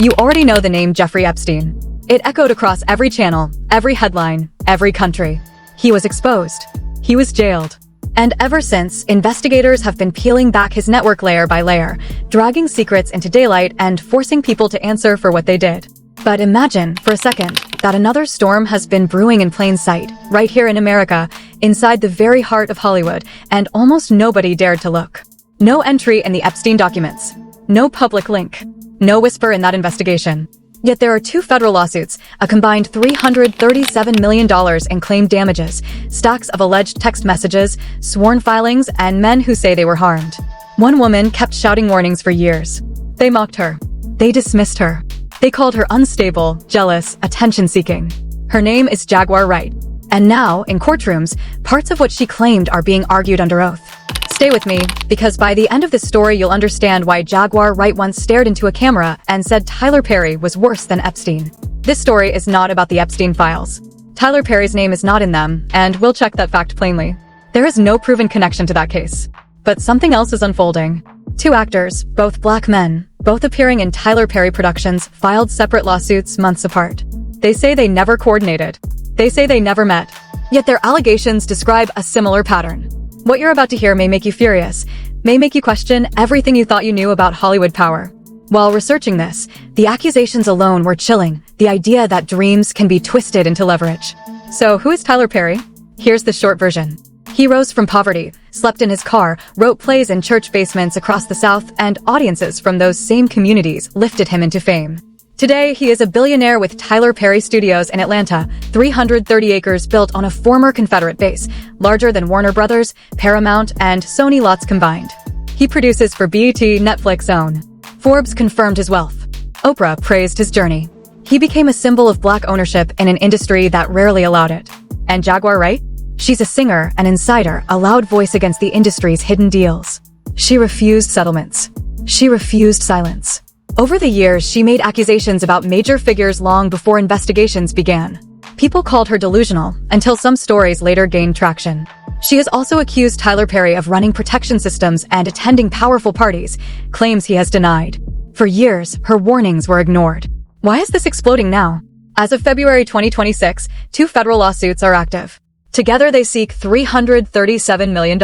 You already know the name Jeffrey Epstein. It echoed across every channel, every headline, every country. He was exposed. He was jailed. And ever since, investigators have been peeling back his network layer by layer, dragging secrets into daylight and forcing people to answer for what they did. But imagine, for a second, that another storm has been brewing in plain sight, right here in America, inside the very heart of Hollywood, and almost nobody dared to look. No entry in the Epstein documents. No public link. No whisper in that investigation. Yet there are 2 federal lawsuits, a combined $337 million in claimed damages, stacks of alleged text messages, sworn filings, and men who say they were harmed. One woman kept shouting warnings for years. They mocked her. They dismissed her. They called her unstable, jealous, attention-seeking. Her name is Jaguar Wright. And now, in courtrooms, parts of what she claimed are being argued under oath. Stay with me, because by the end of this story you'll understand why Jaguar Wright once stared into a camera and said Tyler Perry was worse than Epstein. This story is not about the Epstein files. Tyler Perry's name is not in them, and we'll check that fact plainly. There is no proven connection to that case. But something else is unfolding. 2 actors, both black men, both appearing in Tyler Perry productions, filed separate lawsuits months apart. They say they never coordinated. They say they never met. Yet their allegations describe a similar pattern. What you're about to hear may make you furious, may make you question everything you thought you knew about Hollywood power. While researching this, the accusations alone were chilling, the idea that dreams can be twisted into leverage. So who is Tyler Perry? Here's the short version. He rose from poverty, slept in his car, wrote plays in church basements across the South, and audiences from those same communities lifted him into fame. Today, he is a billionaire with Tyler Perry Studios in Atlanta, 330 acres built on a former Confederate base, larger than Warner Brothers, Paramount, and Sony lots combined. He produces for BET, Netflix own. Forbes confirmed his wealth. Oprah praised his journey. He became a symbol of black ownership in an industry that rarely allowed it. And Jaguar Wright? She's a singer, an insider, a loud voice against the industry's hidden deals. She refused settlements. She refused silence. Over the years, she made accusations about major figures long before investigations began. People called her delusional, until some stories later gained traction. She has also accused Tyler Perry of running protection systems and attending powerful parties, claims he has denied. For years, her warnings were ignored. Why is this exploding now? As of February 2026, 2 federal lawsuits are active. Together, they seek $337 million.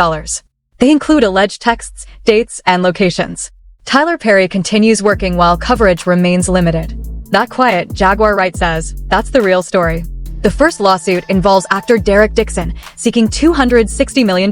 They include alleged texts, dates, and locations. Tyler Perry continues working while coverage remains limited. That quiet, Jaguar Wright says, that's the real story. The first lawsuit involves actor Derek Dixon, seeking $260 million.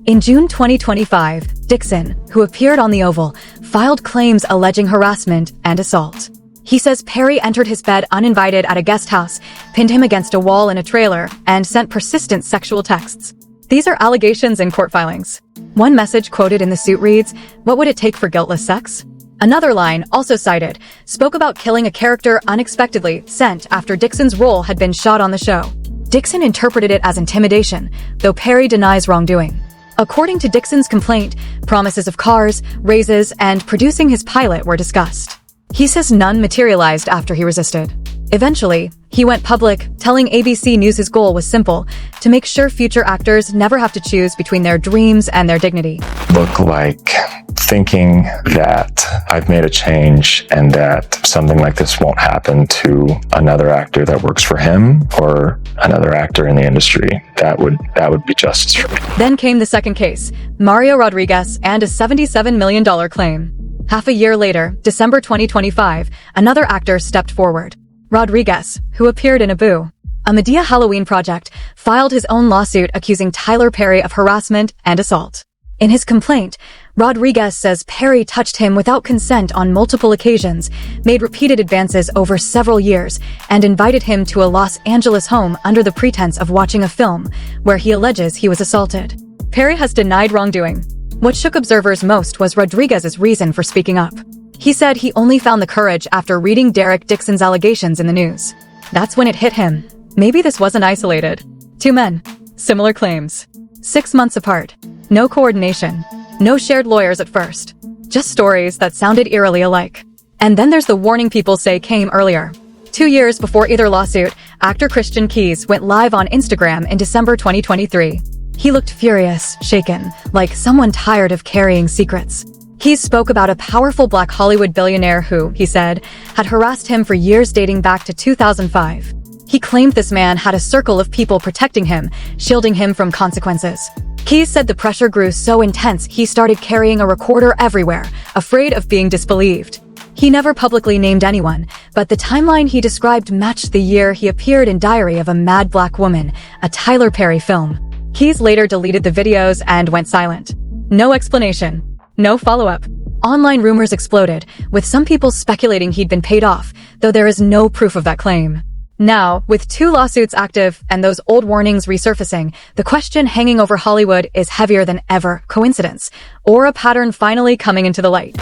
In June 2025, Dixon, who appeared on The Oval, filed claims alleging harassment and assault. He says Perry entered his bed uninvited at a guest house, pinned him against a wall in a trailer, and sent persistent sexual texts. These are allegations in court filings. One message quoted in the suit reads, "What would it take for guiltless sex?" Another line, also cited, spoke about killing a character unexpectedly, sent after Dixon's role had been shot on the show. Dixon interpreted it as intimidation, though Perry denies wrongdoing. According to Dixon's complaint, promises of cars, raises, and producing his pilot were discussed. He says none materialized after he resisted. Eventually, he went public, telling ABC News his goal was simple, to make sure future actors never have to choose between their dreams and their dignity. Look like thinking that I've made a change and that something like this won't happen to another actor that works for him or another actor in the industry. That would be justice for me. Then came the second case, Mario Rodriguez and a $77 million claim. Half a year later, December 2025, another actor stepped forward. Rodriguez, who appeared in a Medea Halloween project, filed his own lawsuit accusing Tyler Perry of harassment and assault. In his complaint, Rodriguez says Perry touched him without consent on multiple occasions, made repeated advances over several years, and invited him to a Los Angeles home under the pretense of watching a film, where he alleges he was assaulted. Perry has denied wrongdoing. What shook observers most was Rodriguez's reason for speaking up. He said he only found the courage after reading Derek Dixon's allegations in the news. That's when it hit him. Maybe this wasn't isolated. 2 men. Similar claims. 6 months apart. No coordination. No shared lawyers at first. Just stories that sounded eerily alike. And then there's the warning people say came earlier. 2 years before either lawsuit, actor Christian Keyes went live on Instagram in December 2023. He looked furious, shaken, like someone tired of carrying secrets. Keyes spoke about a powerful Black Hollywood billionaire who, he said, had harassed him for years dating back to 2005. He claimed this man had a circle of people protecting him, shielding him from consequences. Keyes said the pressure grew so intense he started carrying a recorder everywhere, afraid of being disbelieved. He never publicly named anyone, but the timeline he described matched the year he appeared in Diary of a Mad Black Woman, a Tyler Perry film. Keyes later deleted the videos and went silent. No explanation. No follow-up. Online rumors exploded, with some people speculating he'd been paid off, though there is no proof of that claim. Now, with 2 lawsuits active and those old warnings resurfacing, the question hanging over Hollywood is heavier than ever: coincidence, or a pattern finally coming into the light?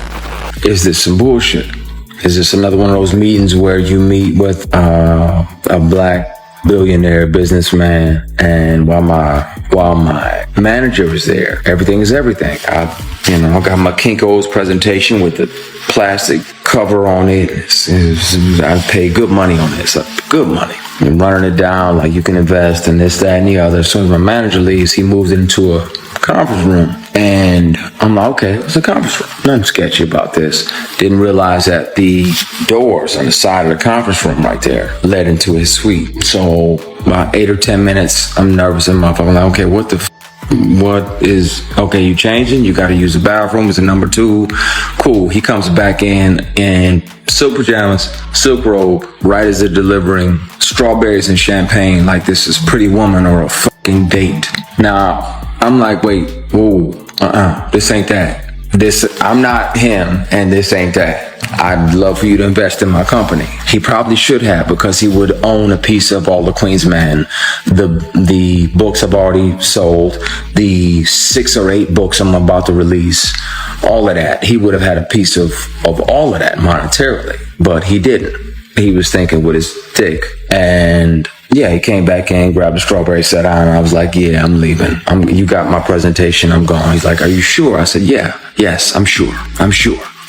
Is this some bullshit? Is this another one of those meetings where you meet with a black billionaire businessman, and while my manager was there, everything is everything. I got my Kinko's presentation with the plastic cover on it. I paid good money on this, good money. I'm running it down like you can invest in this, that, and the other. As soon as my manager leaves, he moves it into a conference room. And I'm like, okay, it's a conference room. Nothing sketchy about this. Didn't realize that the doors on the side of the conference room right there led into his suite. So about 8 or 10 minutes, I'm nervous in my phone. I'm like, okay, okay, you changing? You got to use the bathroom. It's a number 2. Cool. He comes back in silk pajamas, silk robe, right as they're delivering strawberries and champagne like this is Pretty Woman or a fucking date. Now, I'm like, wait, whoa, this ain't that. I'm not him, and this ain't that. I'd love for you to invest in my company. He probably should have, because he would own a piece of all the Queensmen. The books I've already sold, the 6 or 8 books I'm about to release, all of that. He would have had a piece of all of that monetarily, but he didn't. He was thinking with his dick. And yeah, he came back in, grabbed a strawberry, sat down, and I was like, yeah, I'm leaving. You got my presentation, I'm gone. He's like, are you sure? I said, yes, I'm sure.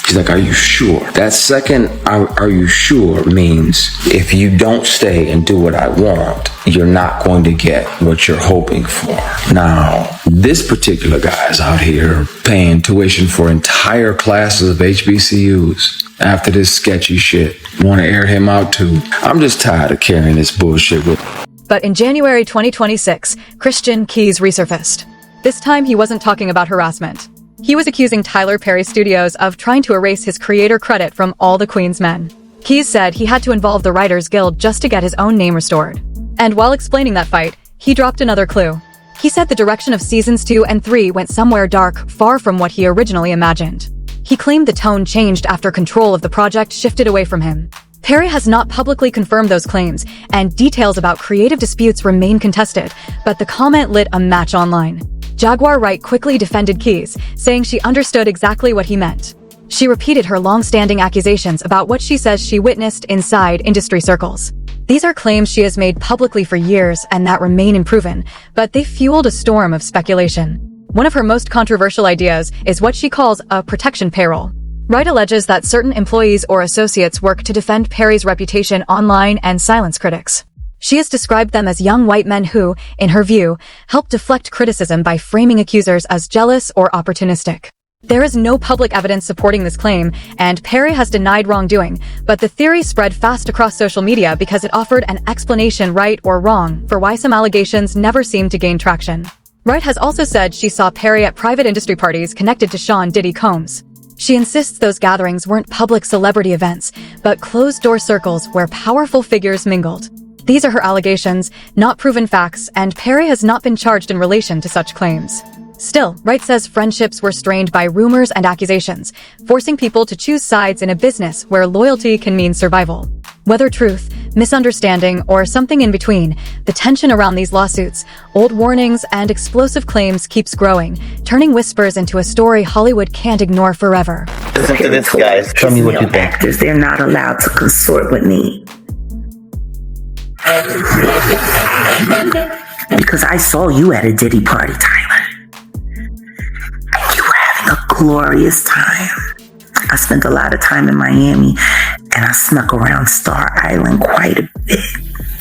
He's like, are you sure? That second, are you sure, means if you don't stay and do what I want, you're not going to get what you're hoping for. Now, this particular guy is out here paying tuition for entire classes of HBCUs. After this sketchy shit, want to air him out too. I'm just tired of carrying this bullshit with me. But in January 2026, Christian Keyes resurfaced. This time he wasn't talking about harassment. He was accusing Tyler Perry Studios of trying to erase his creator credit from all the Queen's men. Keyes said he had to involve the Writers Guild just to get his own name restored. And while explaining that fight, he dropped another clue. He said the direction of seasons 2 and 3 went somewhere dark, far from what he originally imagined. He claimed the tone changed after control of the project shifted away from him. Perry has not publicly confirmed those claims, and details about creative disputes remain contested, but the comment lit a match online. Jaguar Wright quickly defended Keyes, saying she understood exactly what he meant. She repeated her long-standing accusations about what she says she witnessed inside industry circles. These are claims she has made publicly for years and that remain unproven, but they fueled a storm of speculation. One of her most controversial ideas is what she calls a protection payroll. Wright alleges that certain employees or associates work to defend Perry's reputation online and silence critics. She has described them as young white men who, in her view, help deflect criticism by framing accusers as jealous or opportunistic. There is no public evidence supporting this claim, and Perry has denied wrongdoing, but the theory spread fast across social media because it offered an explanation, right or wrong, for why some allegations never seemed to gain traction. Wright has also said she saw Perry at private industry parties connected to Sean Diddy Combs. She insists those gatherings weren't public celebrity events, but closed-door circles where powerful figures mingled. These are her allegations, not proven facts, and Perry has not been charged in relation to such claims. Still, Wright says friendships were strained by rumors and accusations, forcing people to choose sides in a business where loyalty can mean survival. Whether truth, misunderstanding, or something in between, the tension around these lawsuits, old warnings, and explosive claims keeps growing, turning whispers into a story Hollywood can't ignore forever. Listen to this, guys. Tell me what you think. Actors, they're not allowed to consort with me. Because I saw you at a Diddy party, Tyler. And you were having a glorious time. I spent a lot of time in Miami, and I snuck around Star Island quite a bit.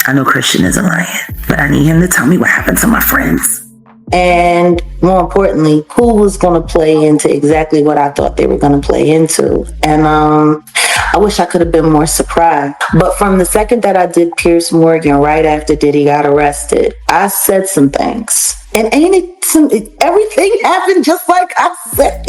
I know Christian isn't lying, but I need him to tell me what happened to my friends. And more importantly, who was going to play into exactly what I thought they were going to play into. And I wish I could have been more surprised. But from the second that I did Pierce Morgan, right after Diddy got arrested, I said some things. And everything happened just like I said.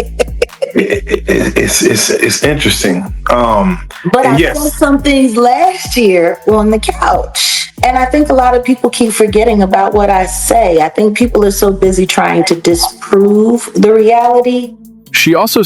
It's interesting. But I said some things last year on the couch. And I think a lot of people keep forgetting about what I say. I think people are so busy trying to disprove the reality. She also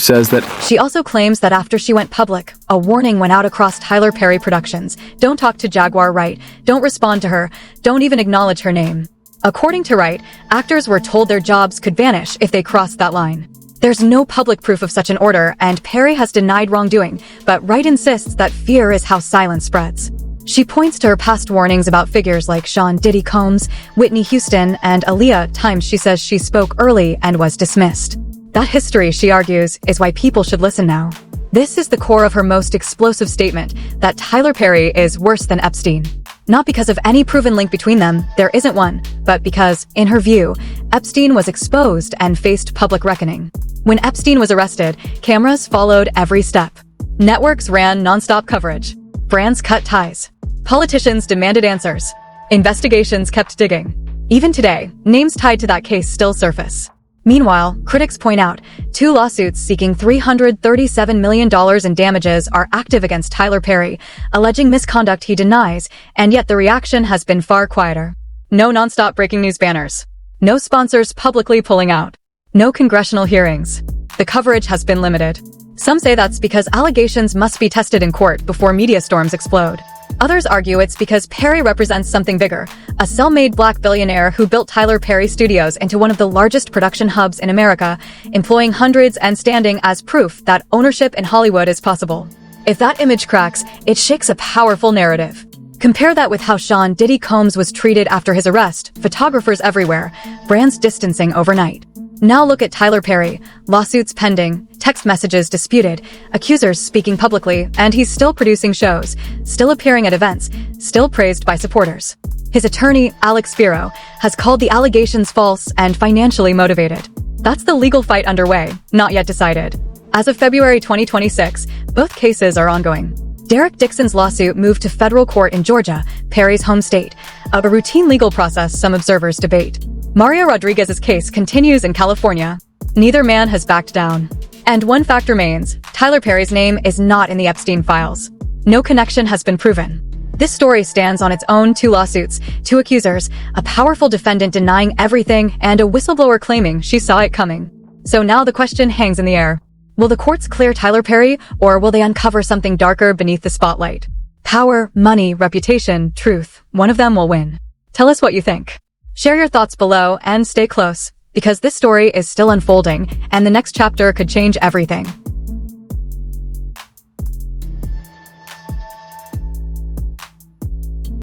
claims that after she went public, a warning went out across Tyler Perry Productions. Don't talk to Jaguar Wright. Don't respond to her. Don't even acknowledge her name. According to Wright, actors were told their jobs could vanish if they crossed that line. There's no public proof of such an order, and Perry has denied wrongdoing, but Wright insists that fear is how silence spreads. She points to her past warnings about figures like Sean Diddy Combs, Whitney Houston, and Aaliyah, times she says she spoke early and was dismissed. That history, she argues, is why people should listen now. This is the core of her most explosive statement, that Tyler Perry is worse than Epstein. Not because of any proven link between them, there isn't one, but because, in her view, Epstein was exposed and faced public reckoning. When Epstein was arrested, cameras followed every step. Networks ran nonstop coverage. Brands cut ties. Politicians demanded answers. Investigations kept digging. Even today, names tied to that case still surface. Meanwhile, critics point out, 2 lawsuits seeking $337 million in damages are active against Tyler Perry, alleging misconduct he denies, and yet the reaction has been far quieter. No nonstop breaking news banners. No sponsors publicly pulling out. No congressional hearings. The coverage has been limited. Some say that's because allegations must be tested in court before media storms explode. Others argue it's because Perry represents something bigger, a self-made black billionaire who built Tyler Perry Studios into one of the largest production hubs in America, employing hundreds and standing as proof that ownership in Hollywood is possible. If that image cracks, it shakes a powerful narrative. Compare that with how Sean Diddy Combs was treated after his arrest, photographers everywhere, brands distancing overnight. Now look at Tyler Perry, lawsuits pending, text messages disputed, accusers speaking publicly, and he's still producing shows, still appearing at events, still praised by supporters. His attorney, Alex Spiro, has called the allegations false and financially motivated. That's the legal fight underway, not yet decided. As of February 2026, both cases are ongoing. Derek Dixon's lawsuit moved to federal court in Georgia, Perry's home state, a routine legal process some observers debate. Mario Rodriguez's case continues in California. Neither man has backed down. And one fact remains, Tyler Perry's name is not in the Epstein files. No connection has been proven. This story stands on its own: 2 lawsuits, 2 accusers, a powerful defendant denying everything, and a whistleblower claiming she saw it coming. So now the question hangs in the air. Will the courts clear Tyler Perry, or will they uncover something darker beneath the spotlight? Power, money, reputation, truth. One of them will win. Tell us what you think. Share your thoughts below and stay close, because this story is still unfolding, and the next chapter could change everything.